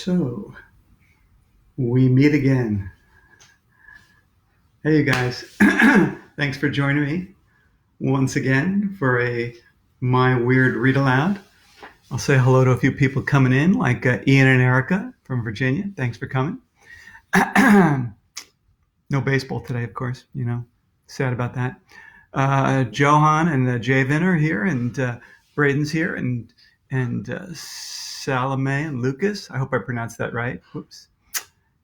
So we meet again. Hey, you guys. Thanks for joining me once again for a My Weird Read Aloud. I'll say hello to a few people coming in, like Ian and Erica from Virginia. Thanks for coming. No baseball today, of course. Sad about that. Johan and Javin are here, and Braden's here, and Salome and Lucas. I hope I pronounced that right. Whoops.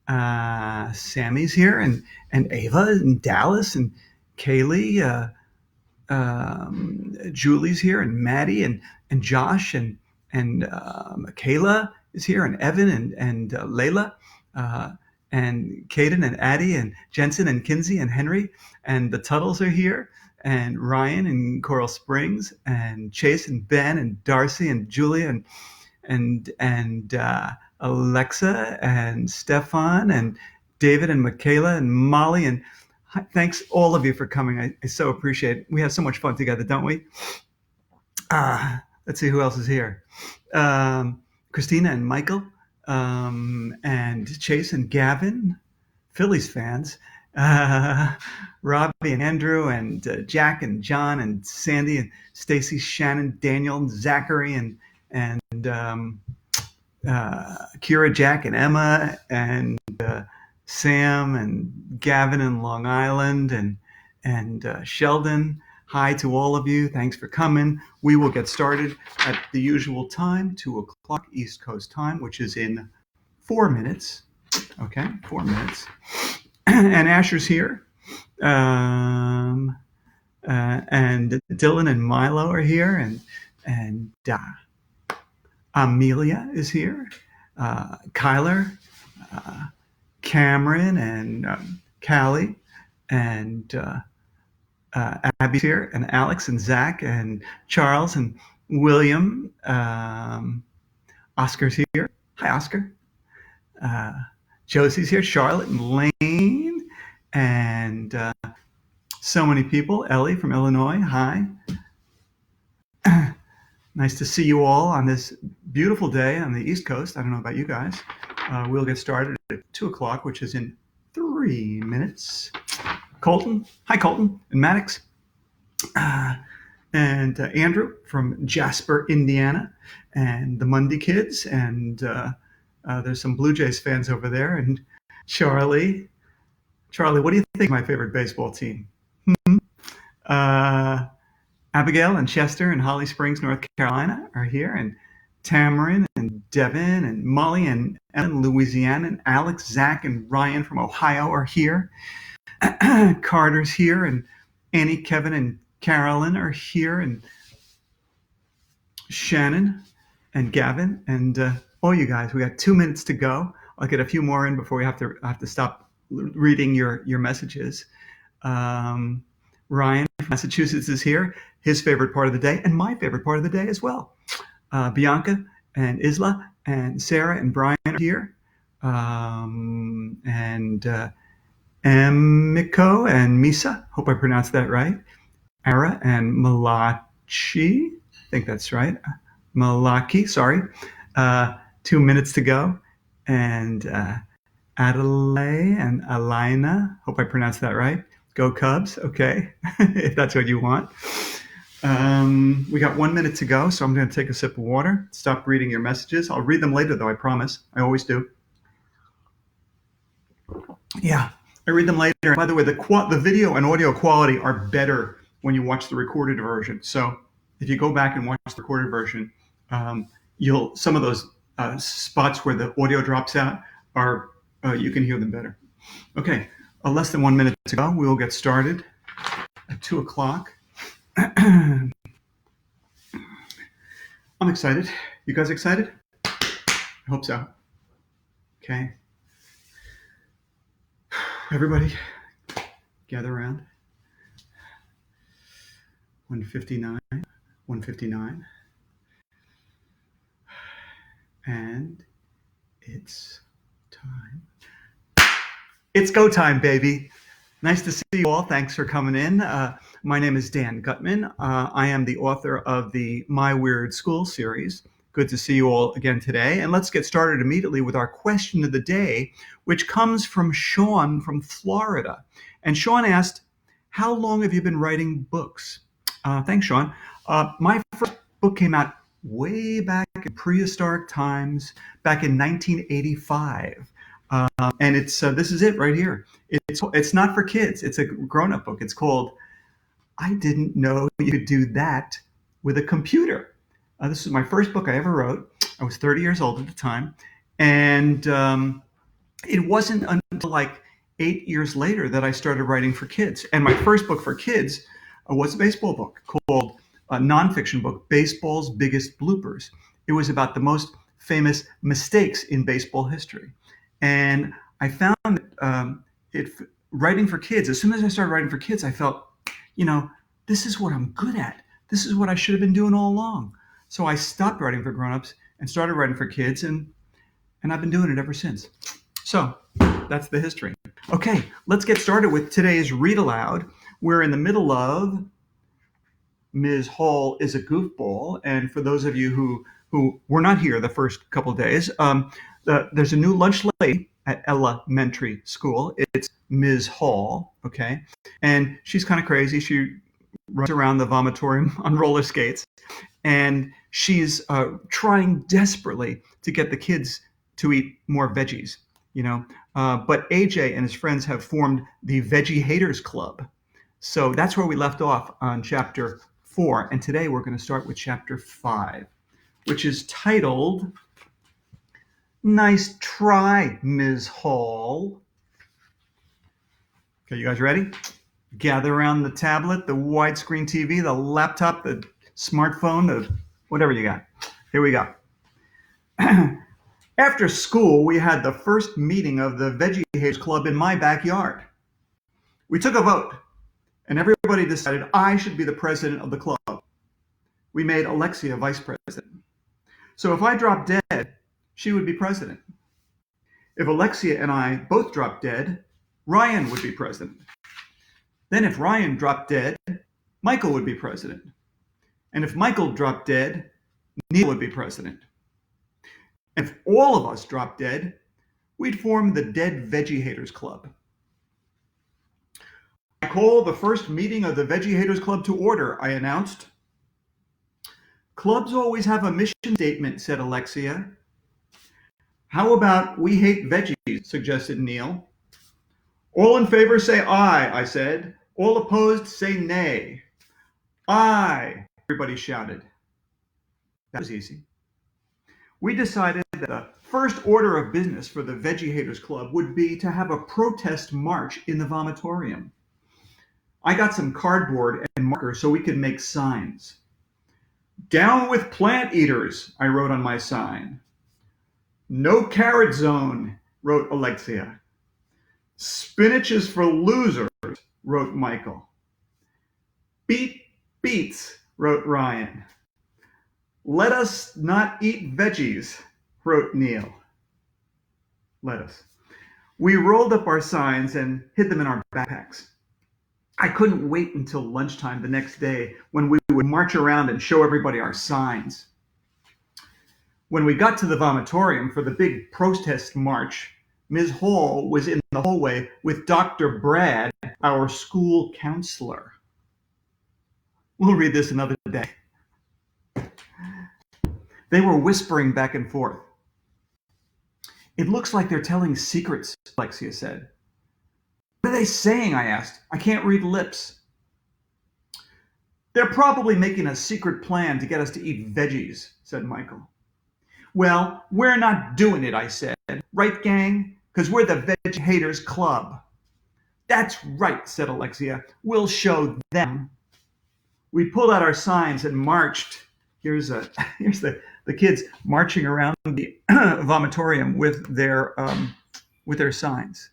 Sammy's here, and Ava and Dallas and Kaylee. Julie's here, and Maddie and Josh and Michaela is here, and Evan and Layla. And Caden and Addie and Jensen and Kinsey and Henry and the Tuttles are here, and Ryan and Coral Springs and Chase and Ben and Darcy and Julia and Alexa and Stefan and David and Michaela and Molly, and thanks all of you for coming. I so appreciate it. We have so much fun together, don't we? Let's see who else is here. Christina and Michael, and Chase and Gavin, Phillies fans, Robbie and Andrew and Jack and John and Sandy and Stacy, Shannon, Daniel and Zachary and Kira, Jack and Emma and Sam and Gavin in Long Island and Sheldon. Hi to all of you. Thanks for coming. We will get started at the usual time, 2:00 East Coast time, which is in 4 minutes. Okay, 4 minutes. And Asher's here. And Dylan and Milo are here. And Amelia is here. Kyler, Cameron, and Callie, and Abby's here, and Alex, and Zach, and Charles, and William. Oscar's here. Hi, Oscar. Josie's here. Charlotte and Lane, and so many people. Ellie from Illinois. Hi. Nice to see you all on this beautiful day on the East Coast. I don't know about you guys. We'll get started at 2:00, which is in 3 minutes. Colton. Hi, Colton. And Maddox. And Andrew from Jasper, Indiana. And the Mundy kids. And there's some Blue Jays fans over there. And Charlie. Charlie, what do you think of my favorite baseball team? Abigail and Chester and Holly Springs, North Carolina are here. And Tamarin and Devin and Molly and Ellen, Louisiana, and Alex, Zach, and Ryan from Ohio are here. Carter's here, and Annie, Kevin, and Carolyn are here, and Shannon and Gavin, and all you guys. We got 2 minutes to go. I'll get a few more in before we have to stop reading your messages. Ryan from Massachusetts is here. His favorite part of the day, and my favorite part of the day as well. Bianca and Isla and Sarah and Brian are here. And Emiko and Misa, hope I pronounced that right. Ara and Malachi, I think that's right. Malaki, sorry. 2 minutes to go. And Adelaide and Alina, hope I pronounced that right. Go Cubs, okay, if that's what you want. We got 1 minute to go, so I'm going to take a sip of water, stop reading your messages. I'll read them later, though, I promise. I always do. Yeah, I read them later. By the way, the video and audio quality are better when you watch the recorded version. So if you go back and watch the recorded version, some of those spots where the audio drops out are you can hear them better. Okay, less than 1 minute to go. We will get started at 2:00. I'm excited. You guys excited? I hope so. Okay. Everybody, gather around. 159, 159. And it's time. It's go time, baby. Nice to see you all. Thanks for coming in. My name is Dan Gutman. I am the author of the My Weird School series, Good to see you all again today. And let's get started immediately with our question of the day, which comes from Sean from Florida. And Sean asked, how long have you been writing books? Thanks, Sean. My first book came out way back in prehistoric times, back in 1985. And this is it right here. It's not for kids. It's a grown-up book. It's called I Didn't Know You Could Do That with a Computer. This is my first book I ever wrote. I was 30 years old at the time. And it wasn't until like 8 years later that I started writing for kids. And my first book for kids was a baseball book called a nonfiction book, Baseball's Biggest Bloopers. It was about the most famous mistakes in baseball history. And I found writing for kids, as soon as I started writing for kids, I felt, this is what I'm good at. This is what I should have been doing all along. So I stopped writing for grown-ups and started writing for kids, and I've been doing it ever since. So that's the history. Okay, let's get started with today's read aloud. We're in the middle of Ms. Hall is a Goofball. And for those of you who were not here the first couple of days, there's a new lunch lady at elementary school. It's Ms. Hall, okay? And she's kind of crazy. She runs around the vomitorium on roller skates. And she's trying desperately to get the kids to eat more veggies, But AJ and his friends have formed the Veggie Haters Club. So that's where we left off on chapter 4. And today we're going to start with chapter 5, which is titled, Nice Try, Ms. Hall. Okay, you guys ready? Gather around the tablet, the widescreen TV, the laptop, the smartphone, the whatever you got. Here we go. After school, we had the first meeting of the Veggie Haters Club in my backyard. We took a vote, and everybody decided I should be the president of the club. We made Alexia vice president. So if I dropped dead, she would be president. If Alexia and I both dropped dead, Ryan would be president. Then if Ryan dropped dead, Michael would be president. And if Michael dropped dead, Neil would be president. If all of us dropped dead, we'd form the Dead Veggie Haters Club. I call the first meeting of the Veggie Haters Club to order, I announced. Clubs always have a mission statement, said Alexia. How about we hate veggies, suggested Neil. All in favor say aye, I said. All opposed say nay. Aye, everybody shouted. That was easy. We decided that the first order of business for the Veggie Haters Club would be to have a protest march in the vomitorium. I got some cardboard and markers so we could make signs. Down with plant eaters, I wrote on my sign. No carrot zone, wrote Alexia. Spinach is for losers, wrote Michael. Beet beets, wrote Ryan. Let us not eat veggies, wrote Neil. Let us. We rolled up our signs and hid them in our backpacks. I couldn't wait until lunchtime the next day when we would march around and show everybody our signs. When we got to the vomitorium for the big protest march, Ms. Hall was in the hallway with Dr. Brad, our school counselor. We'll read this another day. They were whispering back and forth. It looks like they're telling secrets, Alexia said. What are they saying? I asked. I can't read lips. They're probably making a secret plan to get us to eat veggies, said Michael. Well, we're not doing it, I said. Right, gang? Because we're the Veggie Haters Club. That's right, said Alexia. We'll show them. We pulled out our signs and marched. Here's the kids marching around the vomitorium with their signs.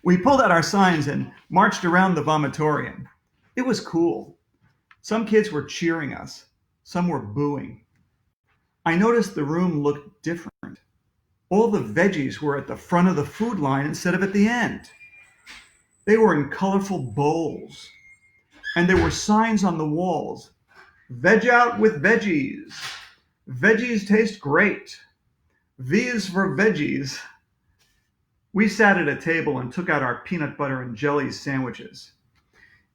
We pulled out our signs and marched around the vomitorium. It was cool. Some kids were cheering us. Some were booing. I noticed the room looked different. All the veggies were at the front of the food line instead of at the end. They were in colorful bowls. And there were signs on the walls. Veg out with veggies. Veggies taste great. V is for veggies. We sat at a table and took out our peanut butter and jelly sandwiches.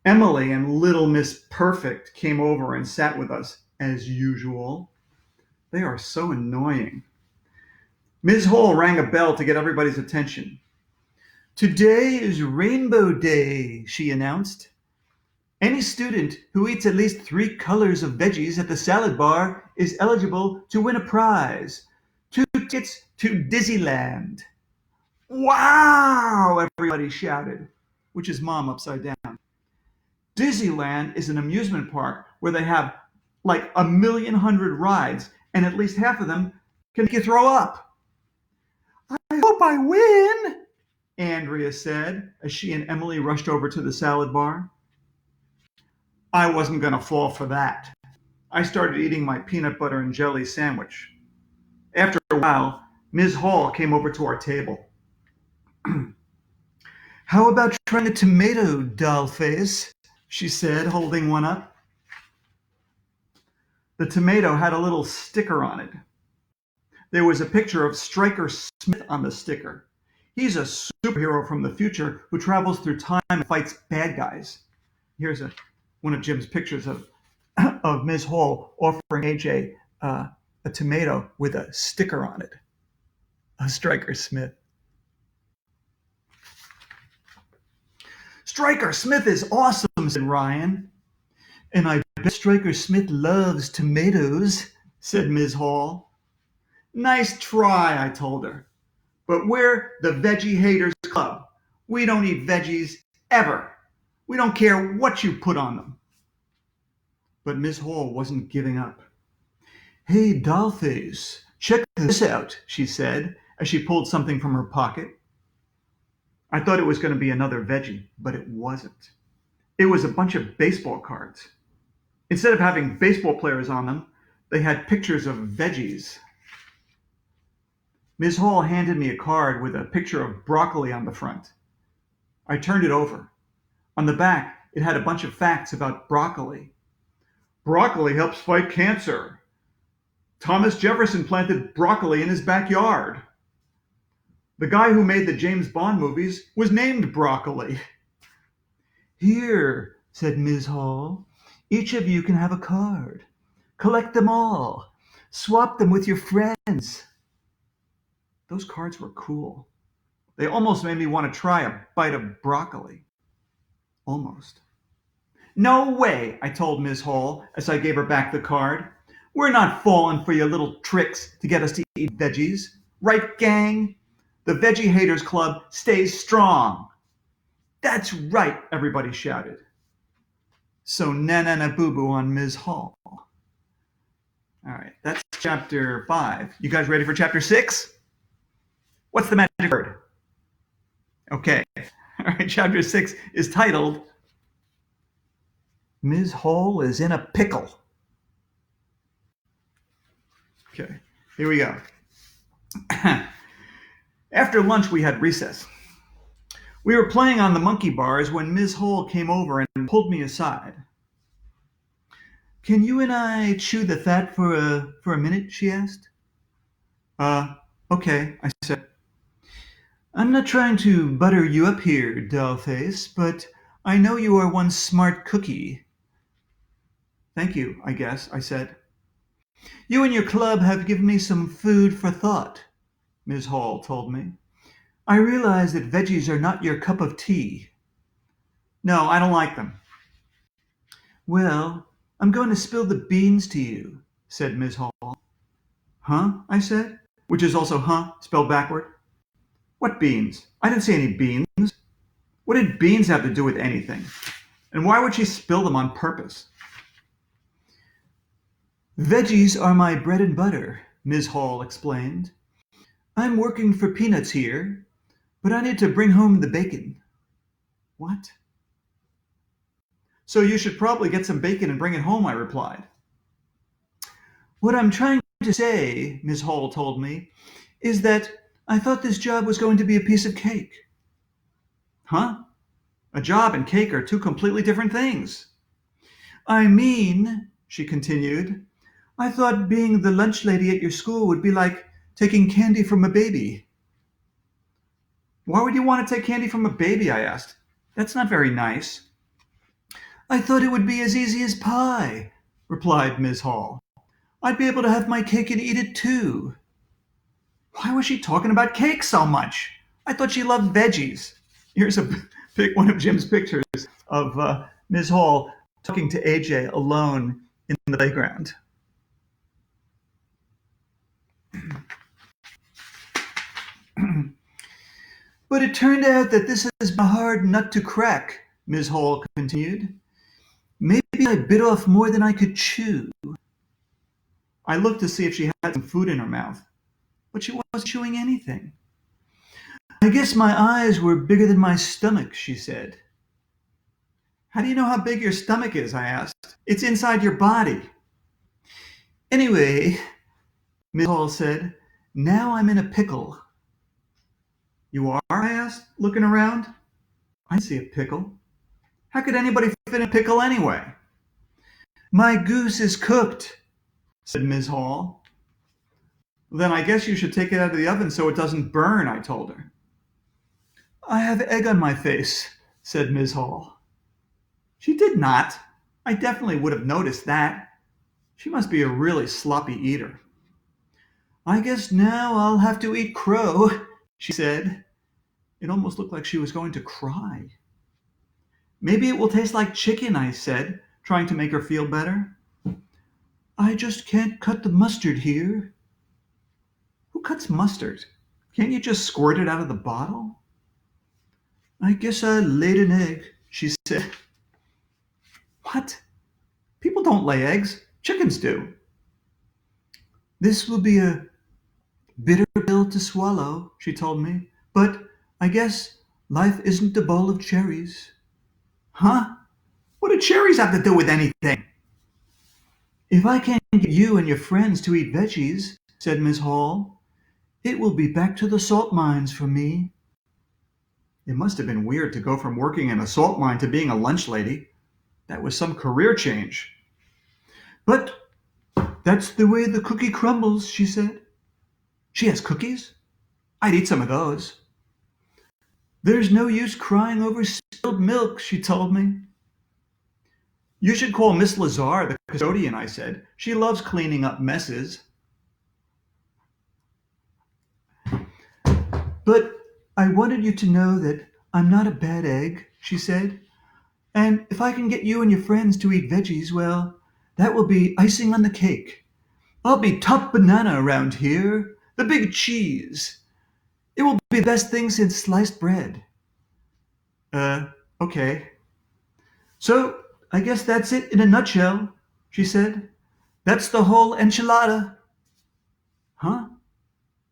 Emily and Little Miss Perfect came over and sat with us, as usual. They are so annoying. Ms. Hall rang a bell to get everybody's attention. Today is Rainbow Day, she announced. Any student who eats at least 3 colors of veggies at the salad bar is eligible to win a prize. 2 tickets to Disneyland. Wow! Everybody shouted, which is Mom upside down. Disneyland is an amusement park where they have like 1,100,000 rides, and at least half of them can make you throw up. I hope I win, Andrea said as she and Emily rushed over to the salad bar. I wasn't going to fall for that. I started eating my peanut butter and jelly sandwich. After a while, Ms. Hall came over to our table. How about trying a tomato, dollface? She said, holding one up. The tomato had a little sticker on it. There was a picture of Stryker Smith on the sticker. He's a superhero from the future who travels through time and fights bad guys. Here's one of Jim's pictures of Ms. Hall offering AJ a tomato with a sticker on it. A Stryker Smith. Stryker Smith is awesome, said Ryan. And I bet Stryker Smith loves tomatoes, said Ms. Hall. Nice try, I told her. But we're the Veggie Haters Club. We don't eat veggies ever. We don't care what you put on them. But Ms. Hall wasn't giving up. Hey, dollface, check this out, she said as she pulled something from her pocket. I thought it was going to be another veggie, but it wasn't. It was a bunch of baseball cards. Instead of having baseball players on them, they had pictures of veggies. Ms. Hall handed me a card with a picture of broccoli on the front. I turned it over. On the back, it had a bunch of facts about broccoli. Broccoli helps fight cancer. Thomas Jefferson planted broccoli in his backyard. The guy who made the James Bond movies was named Broccoli. Here, said Ms. Hall, each of you can have a card. Collect them all. Swap them with your friends. Those cards were cool. They almost made me want to try a bite of broccoli. Almost. No way, I told Ms. Hall as I gave her back the card. We're not falling for your little tricks to get us to eat veggies. Right, gang? The Veggie Haters Club stays strong. That's right, everybody shouted. So na boo-boo on Ms. Hall. All right, that's chapter 5. You guys ready for chapter 6? What's the magic word? Okay. All right, chapter 6 is titled Ms. Hall is in a pickle. Okay, here we go. After lunch, we had recess. We were playing on the monkey bars when Ms. Hall came over and pulled me aside. Can you and I chew the fat for a minute, she asked. Okay, I said. I'm not trying to butter you up here, dollface, but I know you are one smart cookie. Thank you, I guess, I said. You and your club have given me some food for thought, Ms. Hall told me. I realize that veggies are not your cup of tea. No, I don't like them. Well, I'm going to spill the beans to you, said Ms. Hall. Huh? I said, which is also huh, spelled backward. What beans? I didn't see any beans. What did beans have to do with anything? And why would she spill them on purpose? Veggies are my bread and butter, Ms. Hall explained. I'm working for peanuts here, but I need to bring home the bacon. What? So you should probably get some bacon and bring it home, I replied. What I'm trying to say, Ms. Hall told me, is that I thought this job was going to be a piece of cake. Huh? A job and cake are two completely different things. I mean, she continued, I thought being the lunch lady at your school would be like taking candy from a baby. Why would you want to take candy from a baby? I asked. That's not very nice. I thought it would be as easy as pie, replied Miss Hall. I'd be able to have my cake and eat it too. Why was she talking about cake so much? I thought she loved veggies. Here's one of Jim's pictures of Ms. Hall talking to AJ alone in the playground. But it turned out that this is a hard nut to crack, Ms. Hall continued. Maybe I bit off more than I could chew. I looked to see if she had some food in her mouth, but she wasn't chewing anything. I guess my eyes were bigger than my stomach, she said. How do you know how big your stomach is? I asked. It's inside your body. Anyway, Miss Hall said, now I'm in a pickle. You are? I asked, looking around. I see a pickle. How could anybody fit in a pickle anyway? My goose is cooked, said Miss Hall. Then I guess you should take it out of the oven so it doesn't burn, I told her. I have egg on my face, said Miss Hall. She did not. I definitely would have noticed that. She must be a really sloppy eater. I guess now I'll have to eat crow, she said. It almost looked like she was going to cry. Maybe it will taste like chicken, I said, trying to make her feel better. I just can't cut the mustard here. Who cuts mustard? Can't you just squirt it out of the bottle? I guess I laid an egg, she said. What? People don't lay eggs. Chickens do. This will be a bitter pill to swallow, she told me. But I guess life isn't a bowl of cherries. Huh? What do cherries have to do with anything? If I can't get you and your friends to eat veggies, said Miss Hall, it will be back to the salt mines for me. It must have been weird to go from working in a salt mine to being a lunch lady. That was some career change. But that's the way the cookie crumbles, she said. She has cookies? I'd eat some of those. There's no use crying over spilled milk, she told me. You should call Miss Lazar the custodian, I said. She loves cleaning up messes. But I wanted you to know that I'm not a bad egg, she said. And if I can get you and your friends to eat veggies, well, that will be icing on the cake. I'll be top banana around here, the big cheese. It will be the best thing since sliced bread. Okay. So, I guess that's it in a nutshell, she said. That's the whole enchilada. Huh?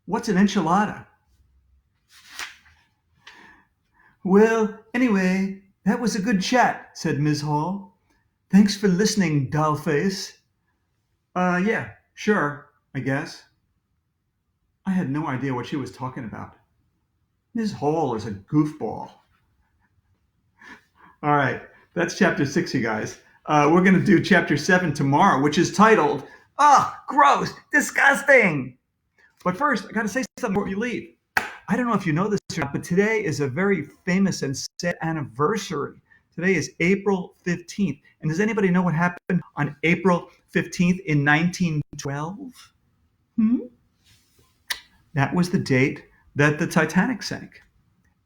What's an enchilada? Well, anyway, that was a good chat, said Miss Hall. Thanks for listening, dollface. Yeah, sure, I guess. I had no idea what she was talking about. Ms. Hall is a goofball. All right, that's chapter 6, you guys. We're going to do chapter 7 tomorrow, which is titled, Gross, Disgusting. But first, I got to say something before you leave. I don't know if you know this or not, but today is a very famous and sad anniversary. Today is April 15th. And does anybody know what happened on April 15th in 1912? That was the date that the Titanic sank.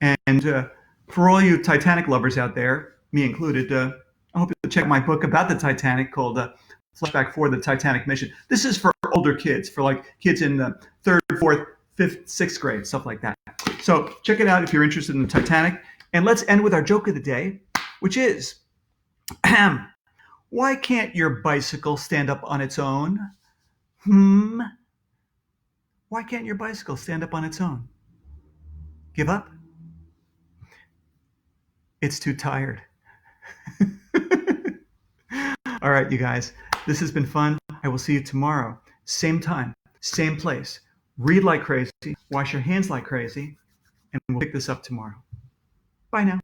And for all you Titanic lovers out there, me included, I hope you'll check my book about the Titanic called Flashback for the Titanic Mission. This is for older kids, for like kids in the 3rd, 4th, 5th, 6th grade, stuff like that. So check it out if you're interested in the Titanic. And let's end with our joke of the day, which is, why can't your bicycle stand up on its own? Why can't your bicycle stand up on its own? Give up? It's too tired. All right, you guys, this has been fun. I will see you tomorrow. Same time, same place. Read like crazy, wash your hands like crazy, and we'll pick this up tomorrow. Bye now.